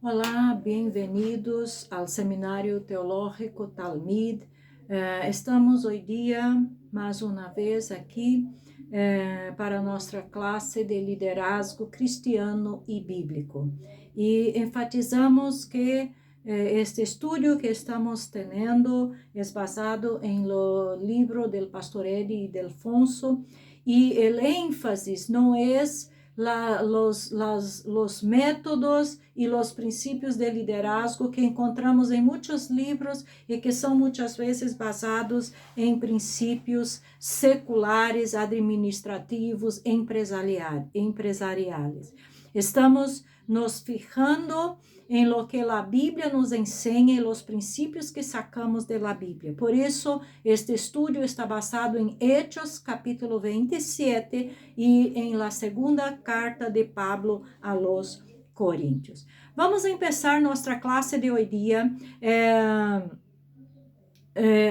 Olá, bem-vindos ao Seminário Teológico Talmid. Estamos hoje dia, mais uma vez, aqui para a nossa classe de liderazgo cristiano e bíblico. E enfatizamos que este estudo que estamos tendo é basado em lo livro do pastor Eddie e Delfonso, e o ênfase não é los métodos y los principios de liderazgo que encontramos en muchos libros y que son muchas veces basados en principios seculares, administrativos, empresariales. Estamos nos fijando em lo que a Bíblia nos ensina e os princípios que sacamos da Bíblia. Por isso, este estudo está basado em Hechos, capítulo 27, e em la segunda carta de Pablo a los Coríntios. Vamos começar nossa classe de hoje dia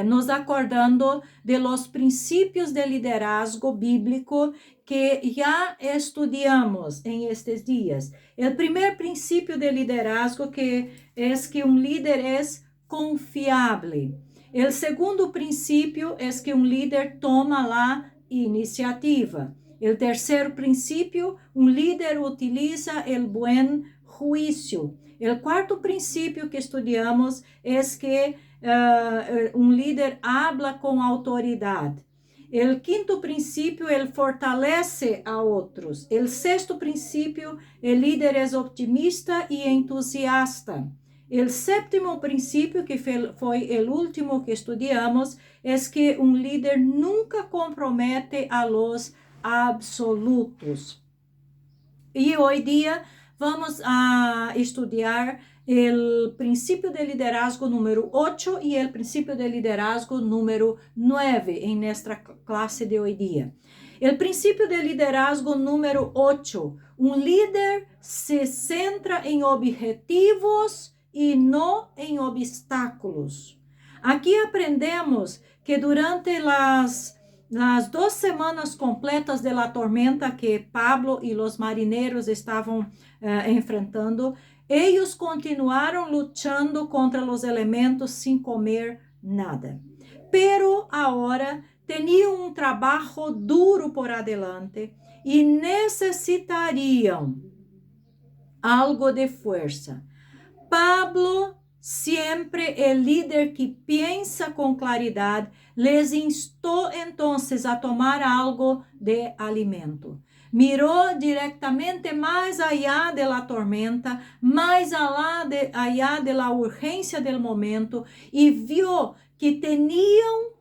nos acordando de los princípios de liderazgo bíblico que já estudamos em estes dias. O primeiro princípio de liderazgo que é que líder é confiável. O segundo princípio é que líder toma a iniciativa. O terceiro princípio, líder utiliza o buen juízo. O quarto princípio que estudamos é que líder habla com autoridade. O quinto princípio, ele fortalece a outros. O sexto princípio, o líder é optimista e entusiasta. O sétimo princípio, que foi o último que estudamos, é que líder nunca compromete a los absolutos. E hoje dia vamos a estudar o princípio de liderazgo número 8 e o princípio de liderazgo número 9 em nossa classe de hoje dia. O princípio de liderazgo número 8, líder se centra em objetivos e não em obstáculos. Aqui aprendemos que durante las 2 semanas completas de la tormenta que Pablo e os marinheiros estavam enfrentando, eles continuaram lutando contra os elementos sem comer nada. Pero agora tinham trabalho duro por adelante e necessitariam algo de força. Pablo, sempre o líder que pensa com claridade, les instou entonces a tomar algo de alimento. Mirou diretamente mais allá de la tormenta, mais allá de la urgência del momento e viu que tinham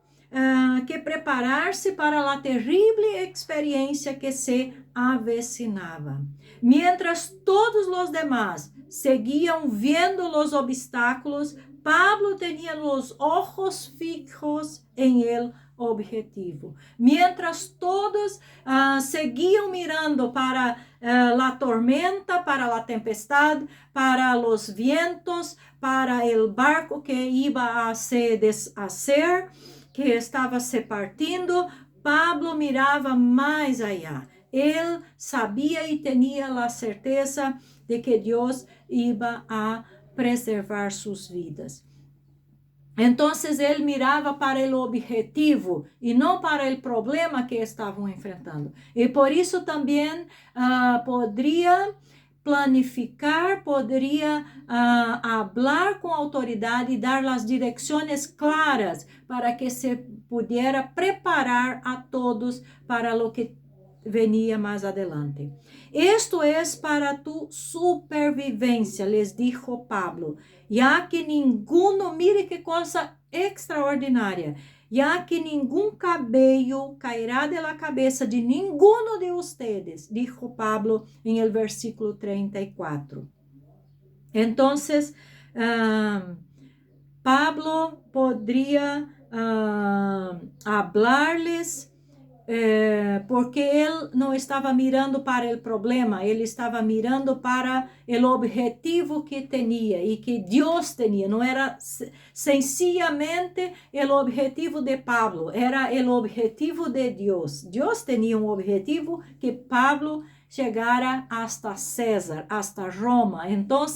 que preparar-se para a terrível experiência que se avecinava. Mientras todos os demás seguiam vendo os obstáculos, Pablo tinha os ojos fijos em el objetivo. Mientras todos seguiam mirando para a tormenta, para a tempestade, para os vientos, para o barco que iba a se deshacer, que estava se partindo, Pablo mirava mais allá. Ele sabia e tinha a certeza de que Deus iba a preservar suas vidas. Então, ele mirava para o objetivo e não para o problema que estavam enfrentando. E por isso também poderia planificar, poderia falar com autoridade e dar as direções claras para que se pudiera preparar a todos para o que venia mais adelante. Esto es para tu supervivencia, les dijo Pablo, ya que ninguno, mire que cosa extraordinaria, ya que ningún cabello caerá de la cabeza de ninguno de ustedes, dijo Pablo en el versículo 34. Entonces, Pablo podría hablarles porque ele não estava mirando para o problema, ele estava mirando para o objetivo que tinha e que Deus tinha. Não era sencillamente o objetivo de Pablo, era o objetivo de Deus. Deus tinha um objetivo que Pablo chegara hasta César, hasta Roma. Então,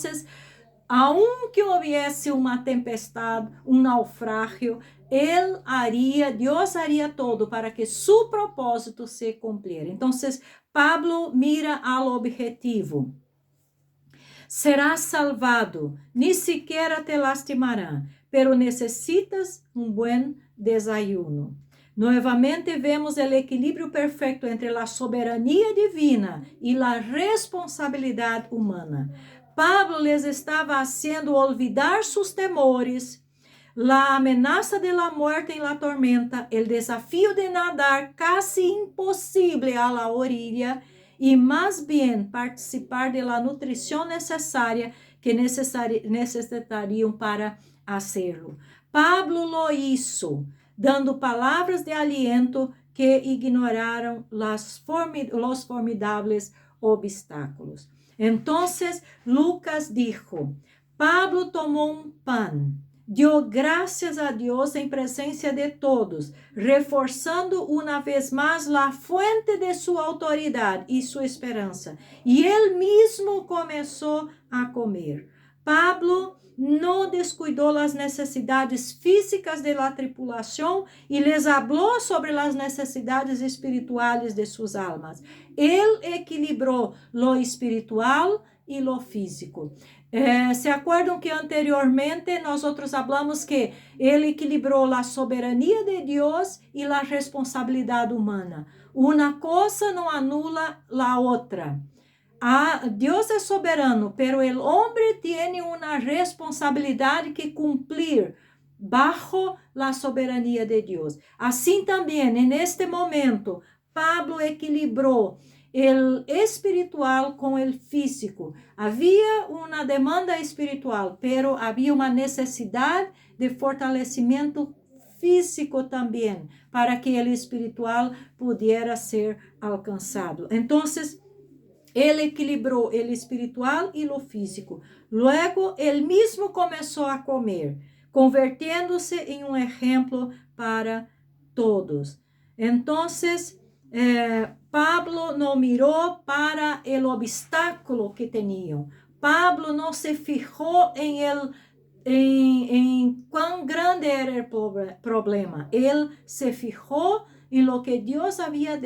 aunque hubiese uma tempestade, um naufrágio, Deus haría todo para que su propósito se cumpliera. Entonces, Pablo mira al objetivo. Serás salvado, ni siquiera te lastimarán, pero necesitas un buen desayuno. Nuevamente vemos el equilibrio perfecto entre la soberanía divina y la responsabilidad humana. Pablo les estaba haciendo olvidar sus temores, la amenaza de la muerte en la tormenta, el desafío de nadar casi imposible a la orilla y más bien participar de la nutrición necesaria que necesitarían para hacerlo. Pablo lo hizo, dando palavras de aliento que ignoraram los formidables obstáculos. Entonces Lucas dijo, Pablo tomó un pan, dio gracias a Dios en presencia de todos, reforzando una vez más la fuente de su autoridad y su esperanza. Y él mismo comenzó a comer. Pablo no descuidó las necesidades físicas de la tripulación y les habló sobre las necesidades espirituales de sus almas. Él equilibró lo espiritual y lo físico. ¿Se acuerdan que anteriormente nosotros hablamos que él equilibró la soberanía de Dios y la responsabilidad humana? Una cosa no anula la otra. Dios es soberano, pero el hombre tiene una responsabilidad que cumplir bajo la soberanía de Dios. Así también en este momento, Pablo equilibró el espiritual con el físico. Había una demanda espiritual, pero había una necesidad de fortalecimiento físico también para que el espiritual pudiera ser alcanzado. Entonces, él equilibró el espiritual y lo físico. Luego, él mismo comenzó a comer, convirtiéndose en un ejemplo para todos. Entonces, Pablo no miró para el obstáculo que tenía. Pablo no se fijó en cuán grande era el problema. Él se fijó en lo que Dios había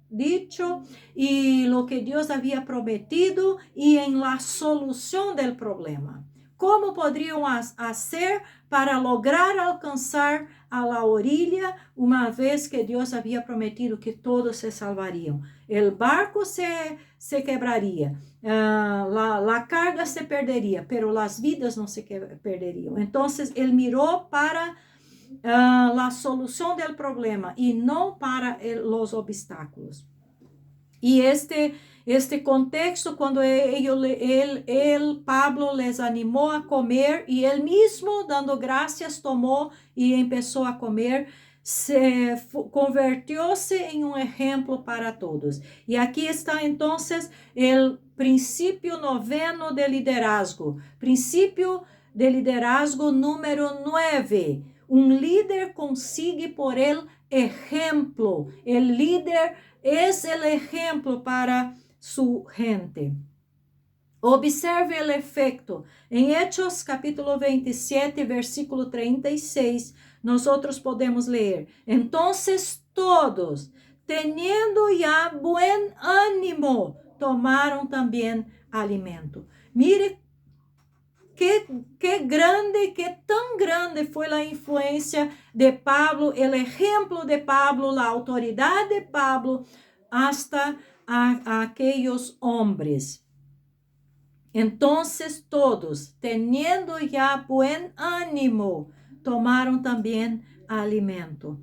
dicho y lo que Dios había prometido y en la solución del problema. ¿Cómo podrían hacer para lograr alcanzar a la orilla una vez que Dios había prometido que todos se salvarían? El barco se quebraría, la carga se perdería, pero las vidas no se perderían. Entonces, él miró para la solución del problema y no para los obstáculos. Y este contexto, cuando Pablo les animó a comer y él mismo, dando gracias, tomó y empezó a comer, convirtióse en un ejemplo para todos. Y aquí está entonces el principio noveno de liderazgo. Principio de liderazgo número 9. Un líder consigue por el ejemplo. El líder es el ejemplo para su gente. Observe el efecto. En Hechos capítulo 27, versículo 36, nosotros podemos leer. Entonces todos, teniendo ya buen ánimo, tomaron también alimento. Mire qué grande, qué tan grande fue la influencia de Pablo, el ejemplo de Pablo, la autoridad de Pablo hasta aquellos hombres. Entonces todos, teniendo ya buen ánimo, tomaron también alimento.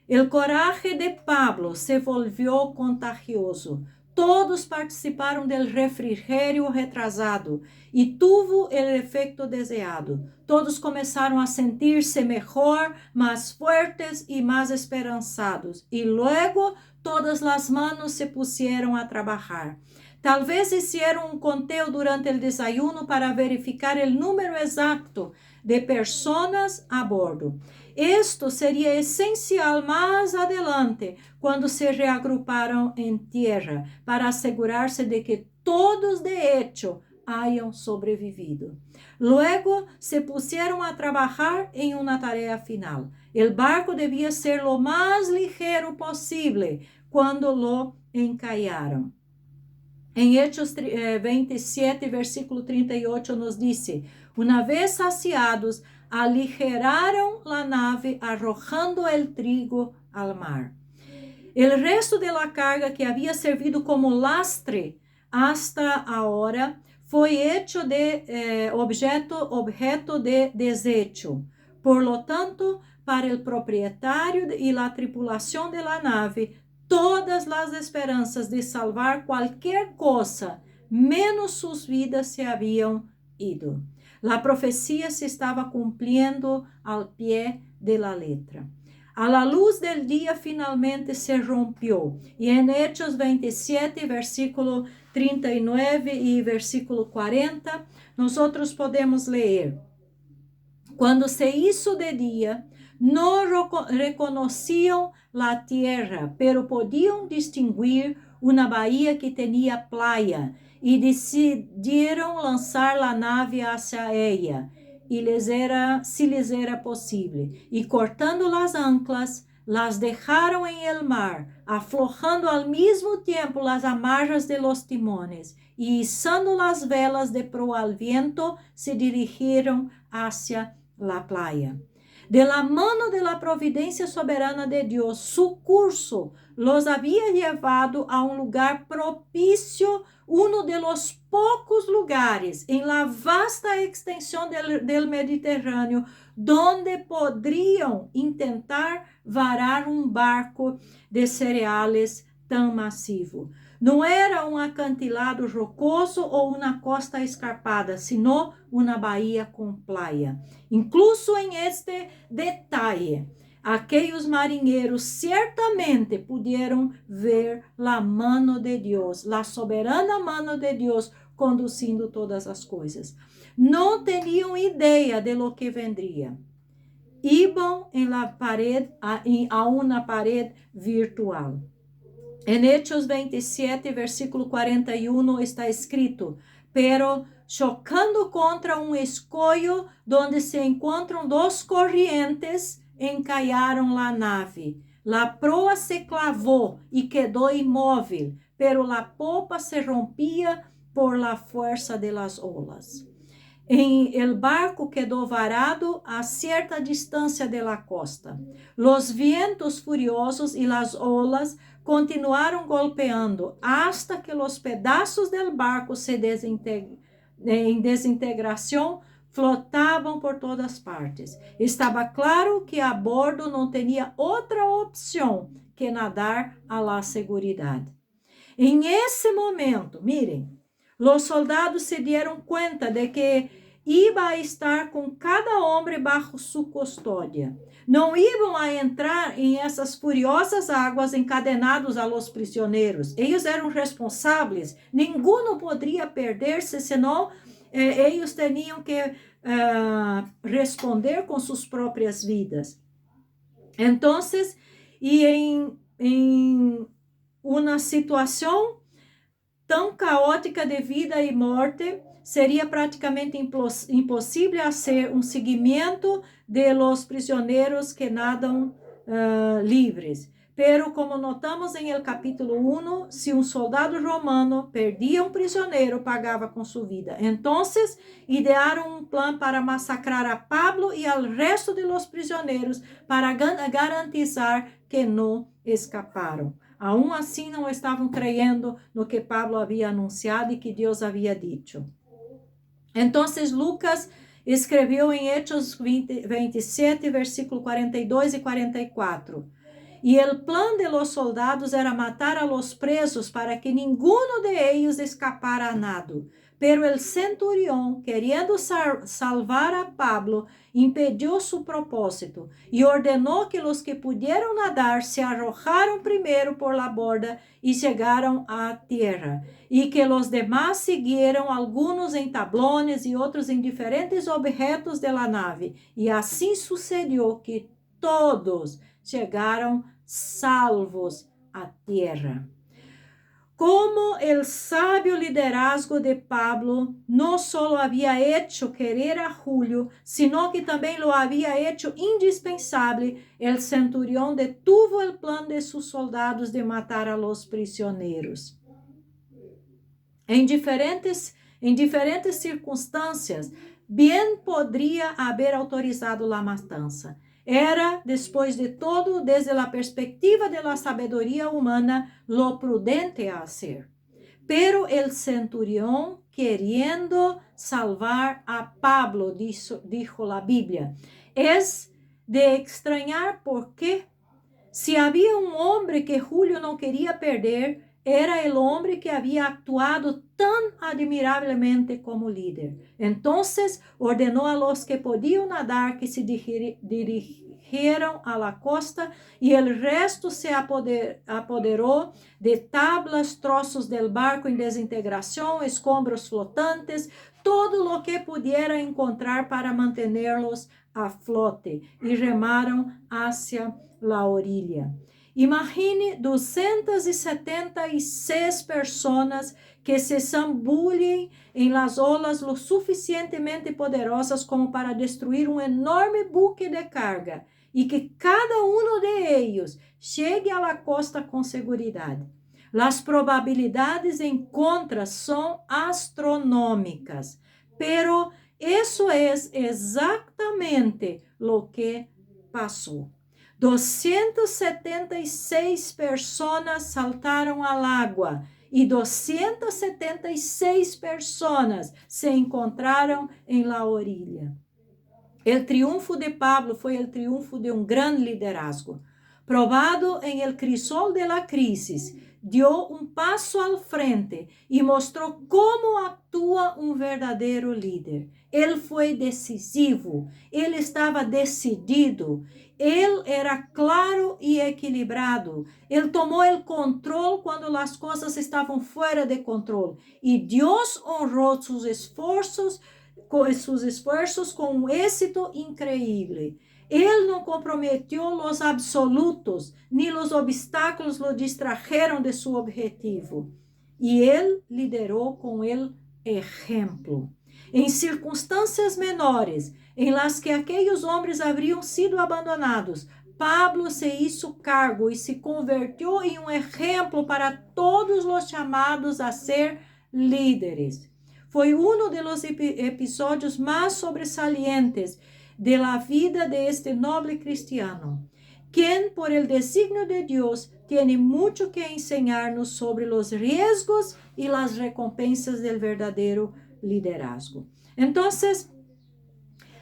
El coraje de Pablo se volvió contagioso. Todos participaram del refrigerio retrasado e tuvo el efecto deseado. Todos começaram a sentir-se mejor, más fuertes y más esperanzados. Y luego todas las manos se pusieron a trabajar. Tal vez hicieron un conteo durante el desayuno para verificar el número exacto de personas a bordo. Esto sería esencial más adelante, cuando se reagruparon en tierra, para asegurarse de que todos de hecho hayan sobrevivido. Luego se pusieron a trabajar en una tarea final. El barco debía ser lo más ligero posible cuando lo encallaron. En Hechos 27, versículo 38 nos dice, una vez saciados, aligeraron la nave arrojando el trigo al mar. El resto de la carga que había servido como lastre hasta ahora foi hecho de objeto de desecho. Por lo tanto, para el propietario y la tripulación de la nave, todas las esperanzas de salvar cualquier cosa, menos sus vidas, se habían ido. La profecía se estaba cumpliendo al pie de la letra. A la luz del día finalmente se rompió. Y en Hechos 27, versículo 39 y versículo 40, nosotros podemos leer. Cuando se hizo de día, no reconocían la tierra, pero podían distinguir una bahía que tenía playa y decidieron lanzar la nave hacia ella. Y si les era posible, y cortando las anclas, las dejaron en el mar, aflojando al mismo tiempo las amarras de los timones, y izando las velas de proa al viento, se dirigieron hacia la playa. De la mano de la providencia soberana de Dios, su curso los había llevado a un lugar propicio, uno de los pocos lugares en la vasta extensión del Mediterráneo donde podrían intentar varar un barco de cereales tan masivo. Não era um acantilado rocoso ou uma costa escarpada, sino uma baía com playa. Incluso em este detalhe, aqueles marinheiros certamente puderam ver a mano de Deus, a soberana mano de Deus conduzindo todas as coisas. Não tinham ideia de lo que vendria. Iban a uma parede virtual. En Hechos 27, versículo 41 está escrito, pero chocando contra un escollo donde se encontram dos corrientes, encallaron la nave. La proa se clavó y quedó inmóvil, pero la popa se rompía por la fuerza de las olas. El barco quedó varado a cierta distancia de la costa. Los vientos furiosos y las olas continuaram golpeando hasta que os pedaços del barco em desintegração flotavam por todas partes. Estava claro que a bordo não tinha outra opção que nadar a la seguridade. Em esse momento, miren, os soldados se dieron cuenta de que iba a estar com cada homem bajo su custódia. Não iam a entrar em essas furiosas águas encadenados a los prisioneiros. Eles eram responsáveis. Ninguno poderia perder-se, senão eles tinham que responder com suas próprias vidas. Então, e em uma situação tão caótica de vida e morte, seria praticamente impossível hacer um seguimento de los prisioneiros que nadam livres. Pero como notamos em el capítulo 1, se um soldado romano perdia um prisioneiro, pagava com sua vida. Então, idearam um plano para massacrar a Pablo e al resto de los prisioneiros para garantizar que não escaparam. Aún assim, não estavam creyendo no que Pablo havia anunciado e que Deus havia dito. Então, Lucas escreveu em Hechos 27, versículo 42 e 44. E o plano de los soldados era matar a los presos para que ninguno de ellos escapara a nado. Pero el centurión, queriendo salvar a Pablo, impediu su propósito e ordenou que los que pudieron nadar se arrojaron primero por la borda y llegaron a tierra, y que los demás siguieron, algunos en tablones y otros en diferentes objetos de la nave. Y así sucedió que todos llegaron salvos a tierra. como el sabio liderazgo de Pablo no solo había hecho querer a Julio, sino que también lo había hecho indispensable, el centurión detuvo el plan de sus soldados de matar a los prisioneros. En diferentes circunstâncias, bien podría haber autorizado la matança. Era, después de todo, desde la perspectiva de la sabiduría humana, lo prudente a hacer. Pero el centurión, queriendo salvar a Pablo, dijo la Biblia, es de extrañar por qué. Si había un hombre que Julio no quería perder, era el hombre que había actuado tan admirablemente como líder. Entonces ordenó a los que podían nadar que se dirigieran a la costa y el resto se apoderó de tablas, trozos del barco en desintegración, escombros flotantes, todo lo que pudiera encontrar para mantenerlos a flote y remaron hacia la orilla. Imagine 276 personas que se zambullen en las olas lo suficientemente poderosas como para destruir un enorme buque de carga y que cada uno de ellos llegue a la costa con seguridad. Las probabilidades en contra son astronómicas, pero eso es exactamente lo que pasó. 276 personas saltaram al agua e 276 personas se encontraram em la orilla. El triunfo de Pablo foi el triunfo de um grande liderazgo. Probado em el crisol de la crisis, dio um passo al frente e mostrou como atua um verdadeiro líder. Ele foi decisivo, ele estava decidido, ele era claro e equilibrado. Ele tomou o controle quando as coisas estavam fora de controle. E Deus honrou seus esforços com um êxito increíble. Ele não comprometeu os absolutos, nem os obstáculos lo distrajeron de seu objetivo. E ele liderou com el exemplo. Em circunstâncias menores, em las que aqueles homens haviam sido abandonados, Pablo se hizo cargo e se convertiu em um exemplo para todos os chamados a ser líderes. Foi um dos episódios mais sobresalientes de la vida de este noble cristiano, quien por el designio de Dios tiene mucho que enseñarnos sobre los riesgos y las recompensas del verdadero liderazgo. Entonces,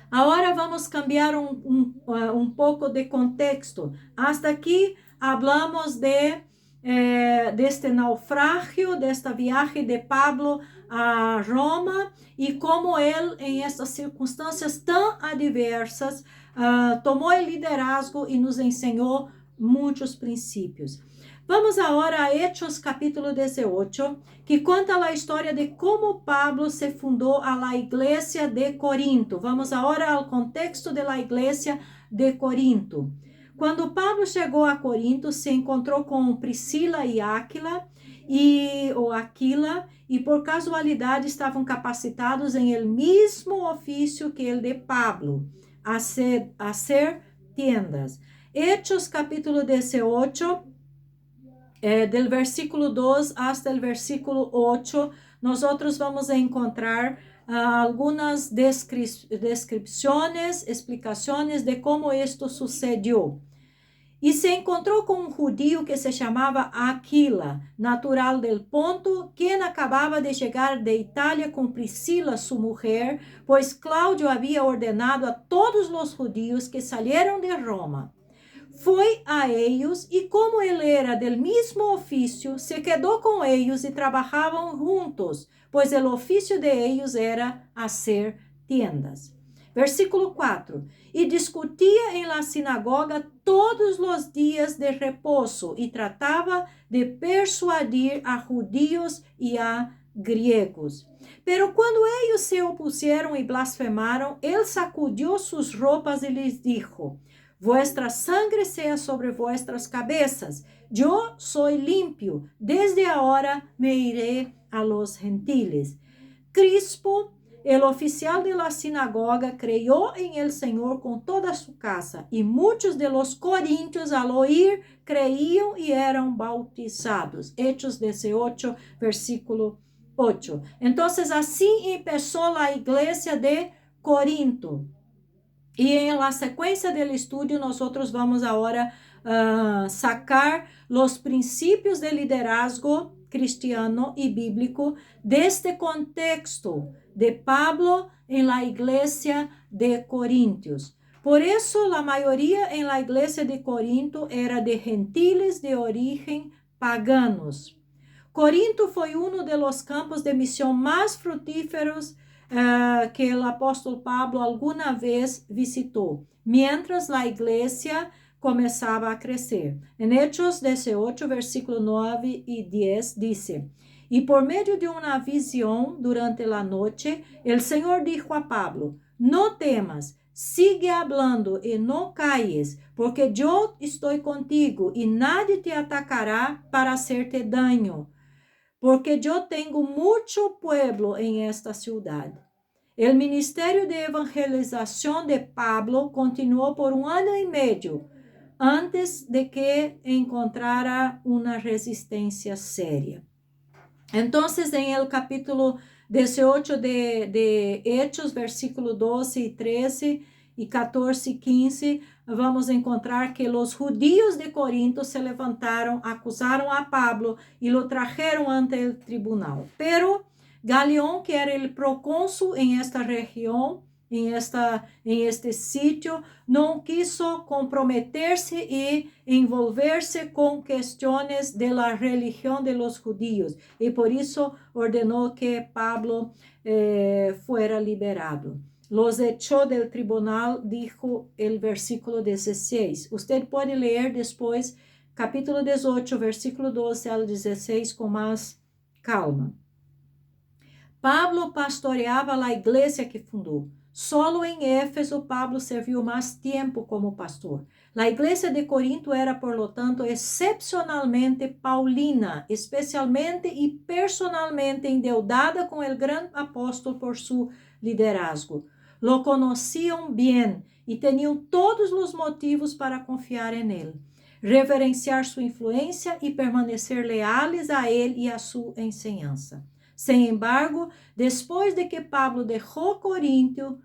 ahora vamos a cambiar un poco de contexto. Hasta aquí hablamos de este naufragio, de esta viaje de Pablo a Roma y cómo él en estas circunstancias tan adversas tomó el liderazgo y nos enseñó muchos principios. Vamos agora a Hechos capítulo 18, que conta a história de como Pablo se fundou a la igreja de Corinto. Vamos agora ao contexto de la igreja de Corinto. Quando Pablo chegou a Corinto, se encontrou com Priscila e Aquila, e por casualidade estavam capacitados em el mesmo ofício que el de Pablo, a ser tiendas. Hechos capítulo 18, del versículo 2 hasta el versículo 8, nosotros vamos a encontrar algunas descripciones, explicaciones de cómo esto sucedió. E se encontrou com um judío que se chamava Aquila, natural del Ponto, quien acabava de chegar de Itália com Priscila, sua mulher, pois Cláudio havia ordenado a todos os judíos que salieron de Roma. Foi a eles e como ele era del mesmo ofício, se quedou com eles e trabalhavam juntos, pois o ofício de eles era hacer tiendas. Versículo 4. E discutia em la sinagoga todos os dias de repouso e tratava de persuadir a judíos e a griegos. Pero quando eles se opuseram e blasfemaram, ele sacudiu suas roupas e lhes dijo: Vuestra sangre sea sobre vuestras cabeças. yo soy limpio, desde ahora me iré a los gentiles. Crispo, el oficial de la sinagoga, creyó en el Señor con toda su casa, y muchos de los corintios al oír creían y eran bautizados. Hechos 18, versículo 8. Entonces así empezó la iglesia de Corinto. Y en la secuencia del estudio nosotros vamos ahora sacar los principios de liderazgo cristiano y bíblico de este contexto de Pablo en la iglesia de Corintios. Por eso la mayoría en la iglesia de Corinto era de gentiles de origen paganos. Corinto foi um dos campos de missão mais frutíferos que o apóstolo Pablo alguma vez visitou, mientras a igreja começava a crescer. Em Hechos 18, versículo 9 e 10, dice: E por meio de uma visão durante a noite, o Senhor dijo a Pablo: Não temas, sigue hablando e não calles, porque eu estou contigo e nadie te atacará para hacerte daño, porque eu tenho muito pueblo em esta ciudad. O ministério de evangelização de Pablo continuou por 1 ano e meio, antes de que encontrara uma resistência séria. Então, em el capítulo 18 de Hechos, versículo 12 e 13 e 14 e 15, vamos encontrar que os judíos de Corinto se levantaram, acusaram a Pablo e lo trajeron ante el tribunal. Pero Galión, que era el procónsul en esta región, en este sitio, não quiso comprometerse y envolverse con cuestiones de la religión de los judíos, y por eso ordenó que Pablo fuera liberado. Los echó del tribunal, dijo el versículo 16. Usted puede leer después capítulo 18, versículo 12 al 16 con más calma. Pablo pastoreava a igreja que fundou. Solo em Éfeso, Pablo serviu mais tempo como pastor. A igreja de Corinto era, por lo tanto, excepcionalmente paulina, especialmente e personalmente endeudada com o grande apóstolo por seu liderazgo. Lo conheciam bem e tinham todos os motivos para confiar em ele, reverenciar sua influência e permanecer leales a ele e a sua enseñança. Sin embargo, después de que Pablo dejó Corinto,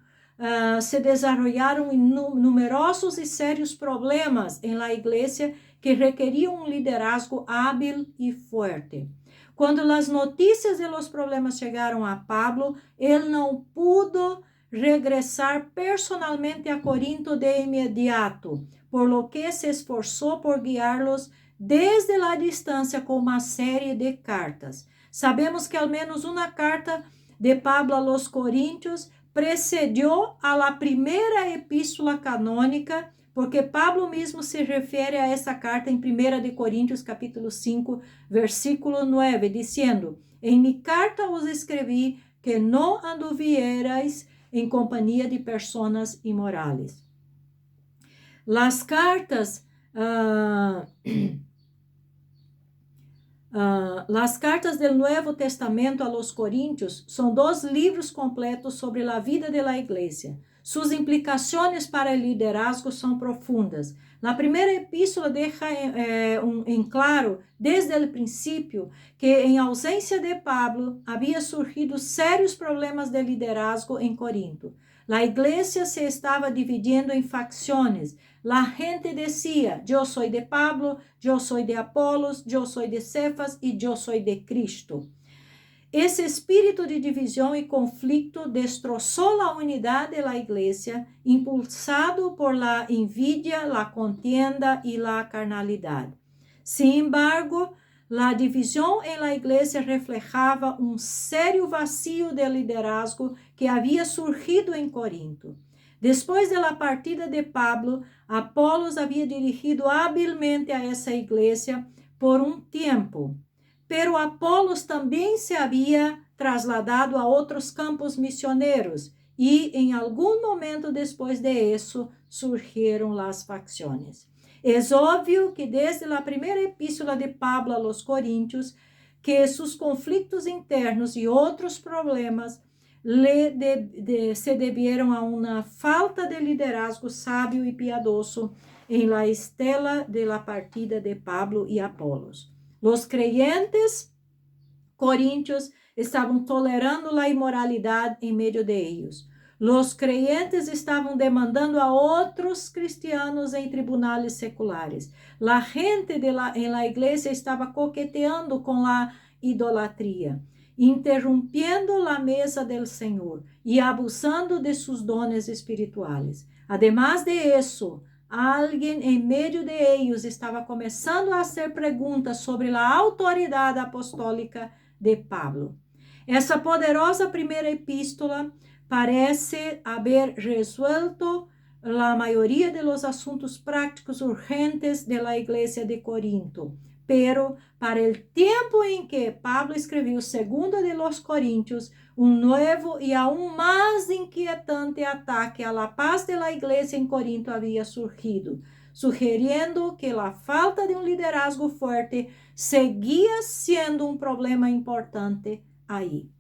se desarrollaron numerosos y serios problemas en la iglesia que requerían un liderazgo hábil y fuerte. Cuando las noticias de los problemas llegaron a Pablo, él no pudo regresar personalmente a Corinto de inmediato, por lo que se esforzó por guiarlos desde la distancia con una serie de cartas. Sabemos que al menos una carta de Pablo a los Corintios precedió a la primera epístola canônica, porque Pablo mesmo se refere a essa carta em 1 de Coríntios capítulo 5, versículo 9, dizendo: Em mi carta os escrevi que não anduvierais em companhia de personas imorales. Las cartas Las cartas del Nuevo Testamento a los Coríntios são 2 livros completos sobre a vida de la iglesia. Suas implicações para o liderazgo são profundas. Na primeira epístola deixa em claro, desde o princípio, que em ausência de Pablo, havia surgido sérios problemas de liderazgo em Corinto. La iglesia se estava dividindo em facciones. La gente decía: yo soy de Pablo, yo soy de Apolos, yo soy de Cefas y yo soy de Cristo. Esse espírito de divisão e conflito destrozou a unidade de la iglesia, impulsado por la envidia, la contienda y la carnalidade. Sin embargo, la divisão em la iglesia reflejava um sério vacío de liderazgo que havia surgido em Corinto. Depois da partida de Pablo, Apolos havia dirigido habilmente a essa igreja por um tempo, pero Apolos também se havia trasladado a outros campos missioneros e em algum momento depois de isso surgiram as facções. Es obvio que desde la primera epístola de Pablo a los Corintios, que sus conflictos internos y otros problemas se debieron a una falta de liderazgo sabio y piadoso en la estela de la partida de Pablo y Apolos. Los creyentes corintios estavam tolerando a imoralidade em meio de ellos. Los creyentes estavam demandando a outros cristianos em tribunales seculares. La gente en la iglesia estava coqueteando com a idolatria, interrompiendo la mesa del Senhor e abusando de sus dones espirituales. Además de eso, alguém em meio de ellos estava começando a hacer perguntas sobre a autoridade apostólica de Pablo. Essa poderosa primeira epístola parece haber resuelto la mayoría de los asuntos prácticos urgentes de la iglesia de Corinto. Pero para el tiempo en que Pablo escribió segundo de los Corintios, un nuevo y aún más inquietante ataque a la paz de la iglesia en Corinto había surgido, sugeriendo que la falta de un liderazgo fuerte seguía siendo un problema importante ahí.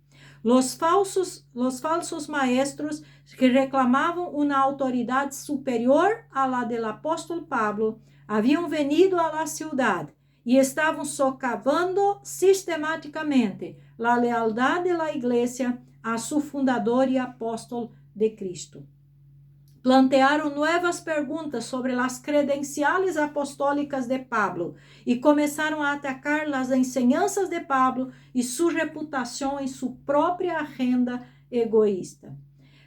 Los falsos maestros que reclamavam uma autoridade superior a la del apóstolo Pablo haviam venido a la ciudad e estavam socavando sistematicamente la lealdade de la iglesia a su fundador e apóstolo de Cristo. Plantearam novas perguntas sobre as credenciales apostólicas de Pablo e começaram a atacar as enseñanças de Pablo e sua reputação em sua própria agenda egoísta.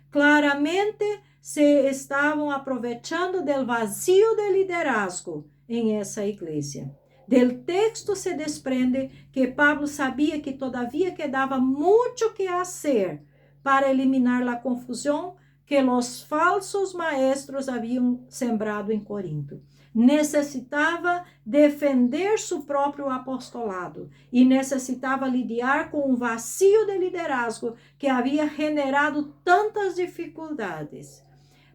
Claramente se estavam aproveitando do vazio de liderazgo em essa igreja. Del texto se desprende que Pablo sabia que todavia quedava muito que fazer para eliminar a confusão que os falsos maestros haviam sembrado em Corinto. Necessitava defender seu próprio apostolado e necessitava lidiar com um vazio de liderazgo que havia generado tantas dificuldades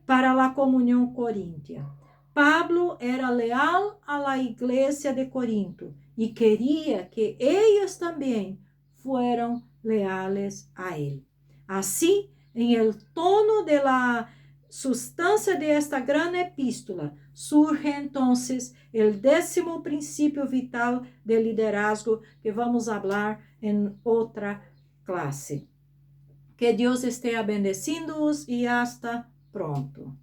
para a comunhão coríntia. Pablo era leal a la igreja de Corinto e queria que eles também fueran leales a ele. Assim, en el tono de la sustancia de esta gran epístola, surge entonces el 10º principio vital de liderazgo que vamos a hablar en otra clase. Que Dios esté bendecindo-os e hasta pronto.